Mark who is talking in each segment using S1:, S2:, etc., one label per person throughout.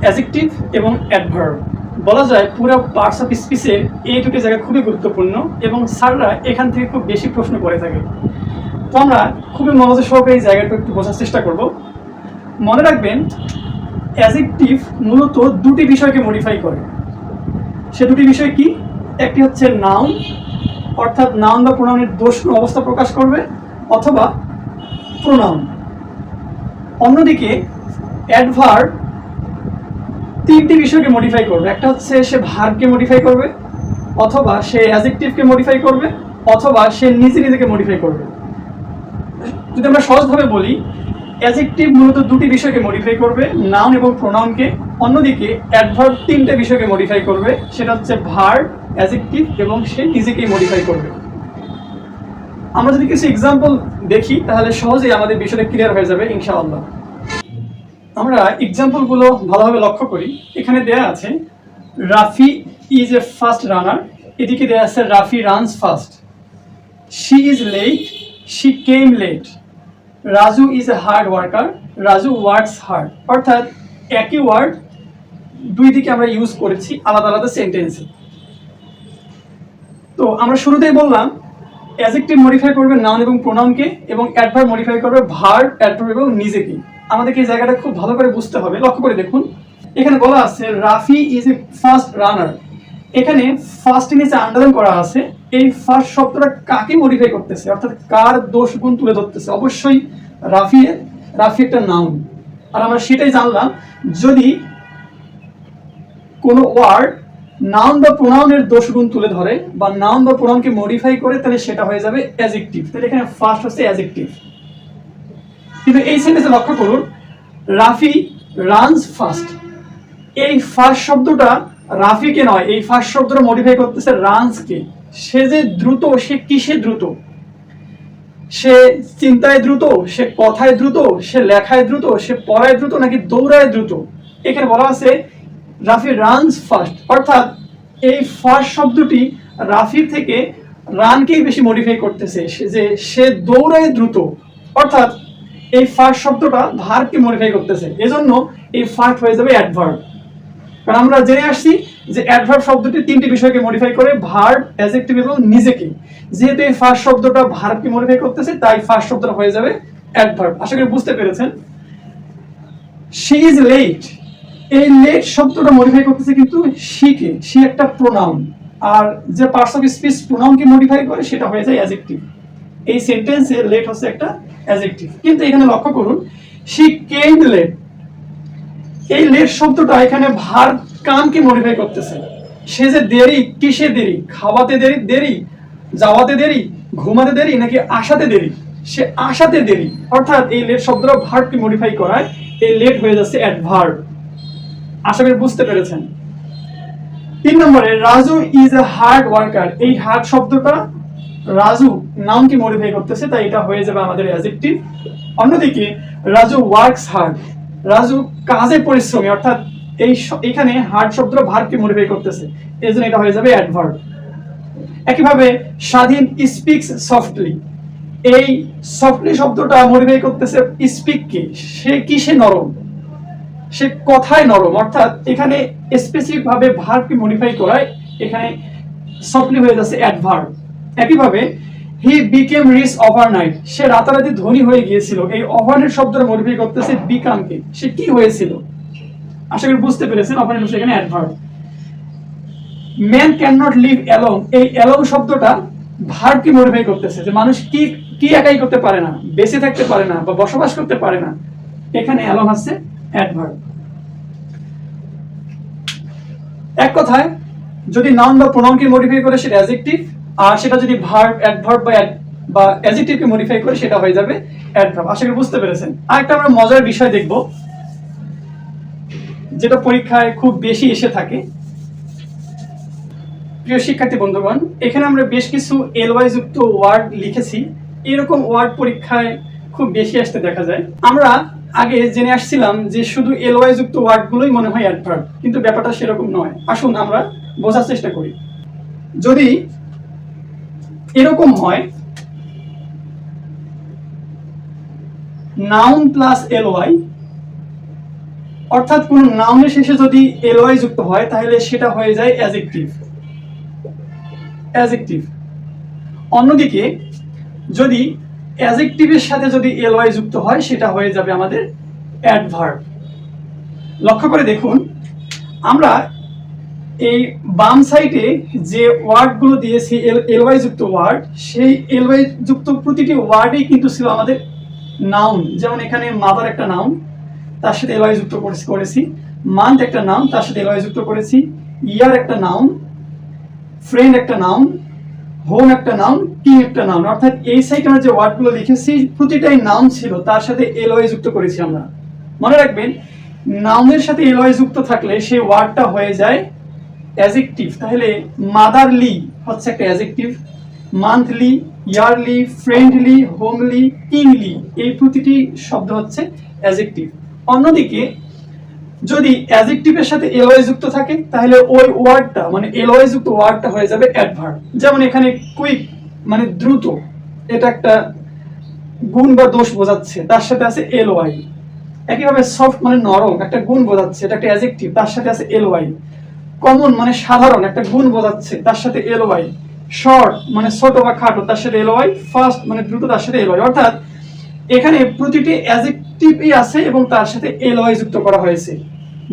S1: Adjective এবং adverb বলা যায় পুরো পার্টস অফ স্পিচের এই দুটি জায়গা খুবই গুরুত্বপূর্ণ এবং স্যাররা এখান থেকে খুব বেশি প্রশ্ন করে থাকে। তো আমরা খুবই মনোযোগ সহকারে এই জায়গাটা একটু বোঝার চেষ্টা করব। মনে রাখবেন, অ্যাডজেক্টিভ মূলত দুটি বিষয়কে মডিফাই করে। সে দুটি বিষয় কি? একটি হচ্ছে নাউন, অর্থাৎ নাউন বা প্রোনাউনের দোষণ অবস্থা প্রকাশ করবে, অথবা প্রোনাউন। অন্যদিকে অ্যাডভার্ব তিনটি বিষয়কে মডিফাই করবে। একটা হচ্ছে সে ভার্বকে মডিফাই করবে, অথবা সে অ্যাডজেক্টিভকে মডিফাই করবে, অথবা সে নিজেকে মডিফাই করবে। যদি আমরা সহজভাবে বলি, অ্যাডজেক্টিভ মূলত দুটি বিষয়কে মডিফাই করবে, নাউন এবং প্রোনাউনকে। অন্যদিকে অ্যাডভার্ব তিনটে বিষয়কে মডিফাই করবে, সেটা হচ্ছে ভার্ব, অ্যাডজেক্টিভ এবং সে নিজেকেই মডিফাই করবে। আমরা যদি কিছু এক্সাম্পল দেখি তাহলে সহজেই আমাদের বিষয়টা ক্লিয়ার হয়ে যাবে ইনশাআল্লাহ। আমরা এক্সাম্পলগুলো ভালোভাবে লক্ষ্য করি। এখানে দেয়া আছে Rafi is a fast runner, এদিকে দেয়া আছে Rafi runs fast. She is late, she came late. Raju is a hard worker, Raju works hard. অর্থাৎ একই ওয়ার্ড দুই দিকে আমরা ইউজ করেছি আলাদা আলাদা সেন্টেন্সে। তো আমরা শুরুতেই বললাম অ্যাডজেক্টিভ মডিফাই করবে নাউন এবং প্রোনাউনকে, এবং অ্যাডভার্ব মডিফাই করবে ভার্ব, অ্যাডভার্ব এবং নিজেকে। আমাদেরকে এই জায়গাটা খুব ভালো করে বুঝতে হবে। লক্ষ্য করে দেখুন, এখানে বলা আছে রাফি ইজ এ ফাস্ট রানার। এখানে ফার্স্ট নিচে আন্ডারলাইন করা আছে। এই ফার্স্ট শব্দটা কাকে মডিফাই করতেছে, অর্থাৎ কার দোষ গুণ তুলে ধরতেছে? অবশ্যই রাফি একটা নাউন। আর আমরা সেটাই জানলাম, যদি কোনো ওয়ার্ড নাউন বা প্রোনাউনের দোষ গুণ তুলে ধরে বা নাউন বা প্রোনাউনকে মডিফাই করে, তাহলে সেটা হয়ে যাবে অ্যাডজেক্টিভ। তাহলে এখানে ফার্স্ট হচ্ছে অ্যাডজেক্টিভ। কিন্তু এই সেন্টেন্সে লক্ষ্য করুন, রাফি রানস ফাস্ট। এই ফার্স্ট শব্দটা রাফিকে নয়, এই ফার্স্ট শব্দটা মডিফাই করতেছে রানসকে। সে যে দ্রুত, সে কিসে দ্রুত? সে চিন্তায় দ্রুত, সে কথায় দ্রুত, সে লেখায় দ্রুত, সে পড়ায় দ্রুত, নাকি দৌড়ায় দ্রুত? এখানে বলা আছে রাফি রানস ফাস্ট। অর্থাৎ এই ফার্স্ট শব্দটি রাফির থেকে রানকেই বেশি মডিফাই করতেছে, যে সে দৌড়ায় দ্রুত। অর্থাৎ এই ফার্স্ট শব্দটা ভার্বকে মডিফাই করতেছে, এজন্য এই ফার্স্ট হয়ে যাবে অ্যাডভার্ব। কারণ আমরা জেনে আসছি যে অ্যাডভার্ব শব্দটি তিনটি বিষয়কে মডিফাই করে, ভার্ব, অ্যাডজেক্টিভ এবং নিজেকে। যেহেতু এই ফার্স্ট শব্দটা ভার্বকে মডিফাই করতেছে, তাই ফার্স্ট শব্দটা হয়ে যাবে অ্যাডভার্ব। আশা করি বুঝতে পেরেছেন। শি ইজ লেট, এই লেট শব্দটা মডিফাই করতেছে কিন্তু শিকে। শি একটা প্রোনাউন, আর যে পার্টস অফ স্পিচ প্রোনাউনকে মডিফাই করে সেটা হয়ে যায় অ্যাডজেক্টিভ। এই সেন্টেন্সে লেট হচ্ছে একটা অ্যাডজেক্টিভ। কিন্তু এখানে লক্ষ্য করুন, শি কেম লেট, এই লেট শব্দটা এখানে ভার্ব কামকে মডিফাই করতেছে। সে যে দেরি, কিসে দেরি? খাওয়াতে দেরি, দেরি যাওয়াতে দেরি, ঘুমাতে দেরি, নাকি আসাতে দেরি? সে আসাতে দেরি। অর্থাৎ এই লেট শব্দটা ভার্বকে মডিফাই করায়, এই লেট হয়ে যাচ্ছে অ্যাডভার্ব। আশা করি বুঝতে পেরেছেন। 3 নম্বরে Raju is a hard worker. এই হার্ড শব্দটা রাজু নাউনকে মডিফাই করতেছে, তাই এটা হয়ে যাবে আমাদের অ্যাডজেক্টিভ। অন্যদিকে রাজু ওয়ার্কস হার্ড, রাজু কাজে পরিশ্রমী। অর্থাৎ এইখানে হার্ড শব্দটা ভার্বকে মডিফাই করতেছে, এজন্য এটা হয়ে যাবে অ্যাডভার্ব। একইভাবে স্বাধীন স্পিক্স সফটলি, এই সফটলি শব্দটা মডিফাই করতেছে স্পিককে। সে কিসে নরম? সে কথায় নরম। অর্থাৎ এখানে স্পেসিফিক ভাবে ভার্বকে মডিফাই করায় এখানে সফটলি হয়ে যাচ্ছে অ্যাডভার্ব। একইভাবে হি বিকেম রিচ ওভারনাইট, সে রাতারাতি ধনী হয়ে গিয়েছিল। এই ওভারনাইট শব্দটা মডিফাই করতেছে বিকামকে। সে কি হয়েছিল? আশা করি বুঝতে পেরেছেন। ওভারনাইট হচ্ছে এখানে adverb. Man can not live alone, এই অ্যালোন শব্দটা ভার্বকে মডিফাই করতেছে, যে মানুষ কি একাই করতে পারে না, বেঁচে থাকতে পারে না, বা বসবাস করতে পারে না। এখানে অ্যালোন হচ্ছে অ্যাডভার্ব। এক কথায়, যদি নাউন বা প্রোনাউনকে মডিফাই করে সেটা অ্যাডজেক্টিভ, আর সেটা যদি ভার্ব, অ্যাডভার্ব বা অ্যাডজেক্টিভকে মডিফাই করে সেটা হয়ে যাবে অ্যাডভার্ব। আশা করি বুঝতে পেরেছেন। আরেকটা আমরা মজার বিষয় দেখব, যেটা পরীক্ষায় খুব বেশি এসে থাকে। প্রিয় শিক্ষার্থী বন্ধুগণ, এখানে আমরা বেশ কিছু এলওয়াই যুক্ত ওয়ার্ড লিখেছি। এরকম ওয়ার্ড পরীক্ষায় খুব বেশি আসতে দেখা যায়। আমরা আগে জেনে আসছিলাম যে শুধু এলওয়াই যুক্ত ওয়ার্ডগুলোই মনে হয় অ্যাডভার্ব, কিন্তু ব্যাপারটা সেরকম নয়। আসুন আমরা বোঝার চেষ্টা করি। যদি এরকম হয়, নাউন প্লাস এলওয়াই অর্থাৎ কোন নাউনের শেষে যদি এলওয়াই যুক্ত হয় তাহলে সেটা হয়ে যায় অ্যাডজেক্টিভ। অ্যাডজেক্টিভ। অন্যদিকে যদি অ্যাডজেক্টিভের সাথে যদি এলওয়াই যুক্ত হয় সেটা হয়ে যাবে আমাদের অ্যাডভার্ব। লক্ষ্য করে দেখুন, আমরা এই বাম সাইডে যে ওয়ার্ডগুলো দিয়েছি এলওয়াই যুক্ত ওয়ার্ড, সেই এলওয়াই যুক্ত প্রতিটি ওয়ার্ডেই কিন্তু ছিল আমাদের নাউন। যেমন এখানে মাদার একটা নাউন, তার সাথে এলওয়াই যুক্ত করেছি। মান্থ একটা নাউন, তার সাথে এলওয়াই যুক্ত করেছি। ইয়ার একটা নাউন, ফ্রেন্ড একটা নাউন, হোম একটা নাউন, কিং একটা নাউন। অর্থাৎ এই সাইডে আমরা যে ওয়ার্ডগুলো লিখেছি প্রতিটাই নাউন ছিল, তার সাথে এলওয়াই যুক্ত করেছি আমরা। মনে রাখবেন, নাউনের সাথে এলওয়াই যুক্ত থাকলে সেই ওয়ার্ডটা হয়ে যায় অ্যাডজেক্টিভ। তাহলে মাদারলি হচ্ছে একটা adjective, monthly, yearly, friendly, homely, কিংলি, এই প্রতিটি শব্দ হচ্ছে অ্যাডজেক্টিভ। অন্যদিকে যদি অ্যাডজেক্টিভের সাথে এলওয়াই যুক্ত থাকে তাহলে ওই ওয়ার্ডটা মানে এলওয়াই যুক্ত ওয়ার্ডটা হয়ে যাবে অ্যাডভার্ব। যেমন এখানে কুইক মানে দ্রুত, এটা একটা গুণ বা দোষ বোঝাচ্ছে, তার সাথে আছে এলওয়াই। একইভাবে সফট মানে নরম, একটা গুণ বোঝাচ্ছে, এটা একটা অ্যাডজেক্টিভ, তার সাথে আছে এলওয়াই। কমন মানে সাধারণ, একটা গুণ বোঝাচ্ছে, তার সাথে এলওয়াই। শর্ট মানে ছোট বা খাটো, তার সাথে এলওয়াই। ফাস্ট মানে দ্রুত, তার সাথে এলওয়াই। অর্থাৎ এখানে প্রতিটি অ্যাডজেক্টিভই আছে এবং তার সাথে এলওয়াই যুক্ত করা হয়েছে।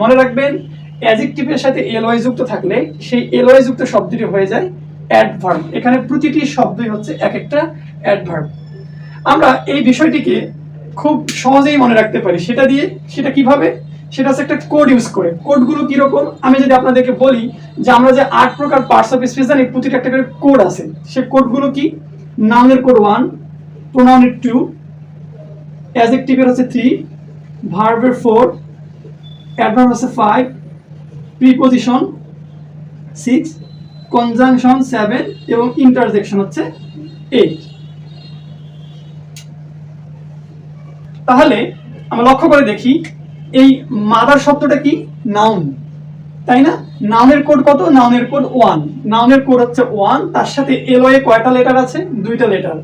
S1: মনে রাখবেন, অ্যাডজেক্টিভের সাথে এলওয়াই যুক্ত থাকলে সেই এলওয়াই যুক্ত শব্দটি হয়ে যায় অ্যাডভার্ব। এখানে প্রতিটি শব্দই হচ্ছে এক একটা অ্যাডভার্ব। আমরা এই বিষয়টিকে খুব সহজেই মনে রাখতে পারি। সেটা কিভাবে? সেটা হচ্ছে একটা কোড ইউজ করে। কোডগুলো কিরকম আমি যদি আপনাদেরকে বলি যে আমরা যে 8 প্রকার পার্টস অফ স্পিচ জানি, প্রতিটা একটা করে কোড আছে। সেই কোডগুলো কি? নাউনের কোড 1, প্রোনাউনের 2, অ্যাডজেক্টিভের হচ্ছে 3, ভার্বের 4, অ্যাডভার্ব হচ্ছে 5, প্রিপজিশন 6, কনজাংশন 7 এবং ইন্টারজেকশন হচ্ছে 8। তাহলে আমরা লক্ষ্য করে দেখি, এই মাদার শব্দটা কি? নাউন, তাই না? নাউনের কোড কত? নাউনের কোড 1। নাউনের কোড হচ্ছে 1, তার সাথে এলওয়ে কয়টা লেটার আছে? 2টা লেটার।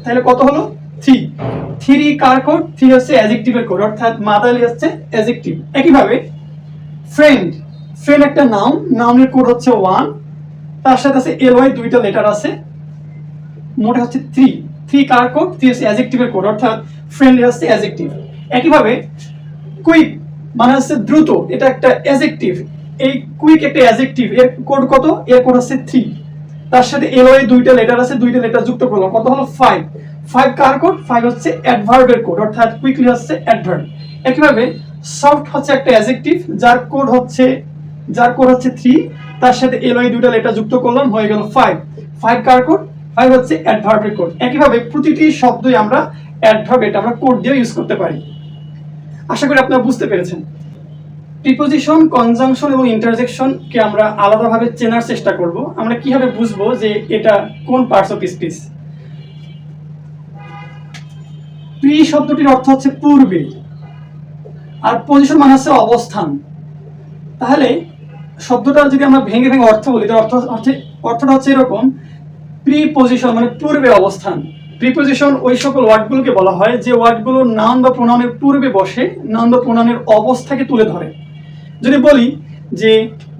S1: তাহলে কত হলো? 3। 3 কার কোড? 3 হচ্ছে অ্যাডজেক্টিভের কোড, অর্থাৎ মাদারলি হচ্ছে অ্যাডজেক্টিভ। একইভাবে ফ্রেন্ড, ফ্রেন্ড একটা নাউন, নাউনের কোড হচ্ছে 1, তার সাথে আছে এলওয়ে 2টা লেটার আছে, মোটে হচ্ছে 3। 3 কার কোড? 3 হচ্ছে অ্যাডজেক্টিভের কোড, অর্থাৎ ফ্রেন্ডলি হচ্ছে অ্যাডজেক্টিভ। একইভাবে কুইক মানে হচ্ছে দ্রুত, এটা একটা অ্যাডজেক্টিভ। এই কুইক একটা অ্যাডজেক্টিভ, এর কোড কত? এর কোড হচ্ছে 3, তার সাথে এলওয়ে 2টা লেটার আছে, 2টা লেটার যুক্ত করলাম, কত হলো? 5। 5 কার কোড? 5 হচ্ছে অ্যাডভার্বের কোড, অর্থাৎ কুইকলি হচ্ছে অ্যাডভার্ব। একইভাবে সফট হচ্ছে একটা অ্যাডজেক্টিভ, যার কোড হচ্ছে 3, তার সাথে এলওয়ে 2টা লেটার যুক্ত করলাম, হয়ে গেল 5। 5 কার কোড? 5 হচ্ছে অ্যাডভার্বের কোড। একইভাবে প্রতিটি শব্দই আমরা অ্যাডভার্ব, এটা আমরা কোড দিয়ে ইউজ করতে পারি। আশা করি আপনারা বুঝতে পেরেছেন। প্রিপোজিশন, কনজাংশন এবং ইন্টারজেকশনকে আমরা আলাদাভাবে চেনার চেষ্টা করব। আমরা কিভাবে বুঝবো যে এটা কোন পার্টস অফ স্পিচ? প্রি শব্দটির অর্থ হচ্ছে পূর্বে, আর পজিশন মানে হচ্ছে অবস্থান। তাহলে শব্দটা যদি আমরা ভেঙে ভেঙে অর্থ বলি, তার অর্থটা হচ্ছে এরকম: প্রিপজিশন মানে পূর্বে অবস্থান। প্রিপজিশন ওই সকল ওয়ার্ডগুলোকে বলা হয় যে ওয়ার্ডগুলো নাউন বা প্রোনাউনের পূর্বে বসে, নাউন বা প্রোনাউনের অবস্থাকে তুলে ধরে। যদি বলি যে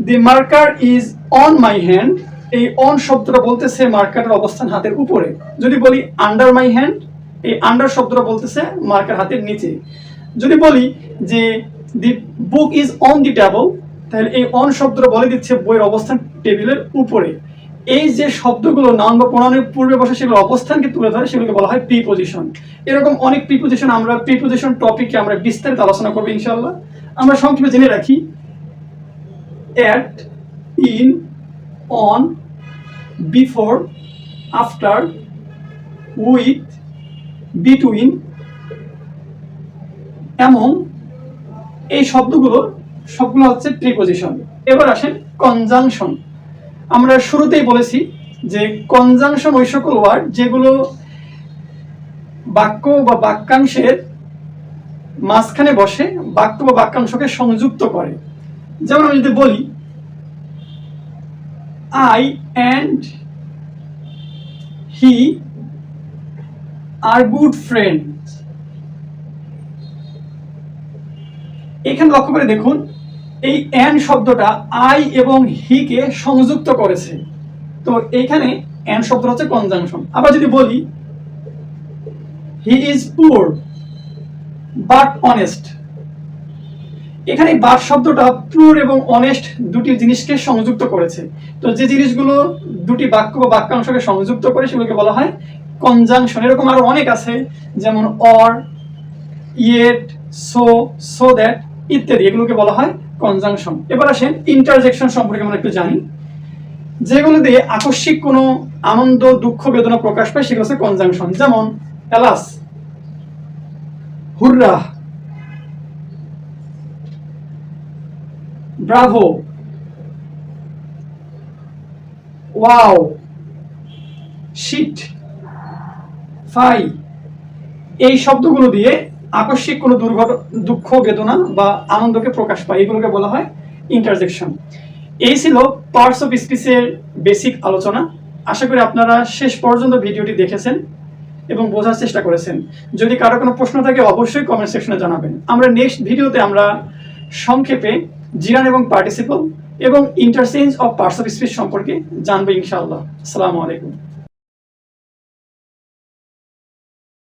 S1: the marker is on my hand, এই অন শব্দটা বলতেছে মার্কারের অবস্থান হাতের উপরে। যদি বলি আন্ডার মাই হ্যান্ড, এই আন্ডার শব্দটা বলতেছে মার্কার হাতের নিচে। যদি বলি যে the book is on the table, তাহলে এই অন শব্দটা বলে দিচ্ছে বইয়ের অবস্থান টেবিলের উপরে। এই যে শব্দগুলো নাউন বা প্রোনাউনের পূর্বে বসে সেগুলো অবস্থানকে তুলে ধরে, সেগুলোকে বলা হয় প্রিপজিশন। এরকম অনেক প্রিপজিশন আমরা প্রিপজিশন টপিকে আমরা বিস্তারিত আলোচনা করব ইনশাআল্লাহ। আমরা সংক্ষেপে জেনে রাখি: at, in, on, before, after, with, between, among, এই শব্দগুলো সবগুলো হচ্ছে প্রিপজিশন। এবার আসেন কনজাংশন। আমরা শুরুতেই বলেছি যে কনজাংশন ওই সকল ওয়ার্ড যেগুলো বাক্য বা বাক্যাংশের মাঝখানে বসে বাক্য বা বাক্যাংশকে সংযুক্ত করে। যেমন আমি যদি বলি I and he are good friends, এখানে লক্ষ্য করে দেখুন এই অ্যান শব্দটা আই এবং হি কে সংযুক্ত করেছে। তো এইখানে অ্যান শব্দটা হচ্ছে কনজাংশন। আবার যদি বলি he is poor but honest, এখানে বাট শব্দটা পুয়ার এবং অনেস্ট দুটি জিনিসকে সংযুক্ত করেছে। তো যে জিনিসগুলো দুটি বাক্য বা বাক্যাংশকে সংযুক্ত করে সেগুলোকে বলা হয় কনজাংশন। এরকম আরো অনেক আছে, যেমন or, yet, so, so that ইত্যাদি, এগুলোকে বলা হয় কনজাংশন। এবার আসেন ইন্টারজেকশন সম্পর্কে আমরা একটু জানি। যেগুলো দিয়ে আকস্মিক কোনো আনন্দ, দুঃখ, বেদনা প্রকাশ পায় সেগুলো হচ্ছে কনজাংশন। যেমন alas, hurrah, bravo, wow, shit, fie, এই শব্দগুলো দিয়ে আকস্মিক কোনো দুঃখ, বেদনা বা আনন্দকে প্রকাশ পায়, এগুলোকে বলা হয় ইন্টারজেকশন। এই ছিল পার্টস অফ স্পিচের বেসিক আলোচনা। আশা করি আপনারা শেষ পর্যন্ত ভিডিওটি দেখেছেন এবং বোঝার চেষ্টা করেছেন। যদি কারো কোনো প্রশ্ন থাকে অবশ্যই কমেন্ট সেকশনে জানাবেন। আমরা নেক্সট ভিডিওতে আমরা সংক্ষেপে জিরান এবং পার্টিসিপল এবং interchange of parts of speech সম্পর্কে জানবো ইনশাআল্লাহ। আসসালামু আলাইকুম।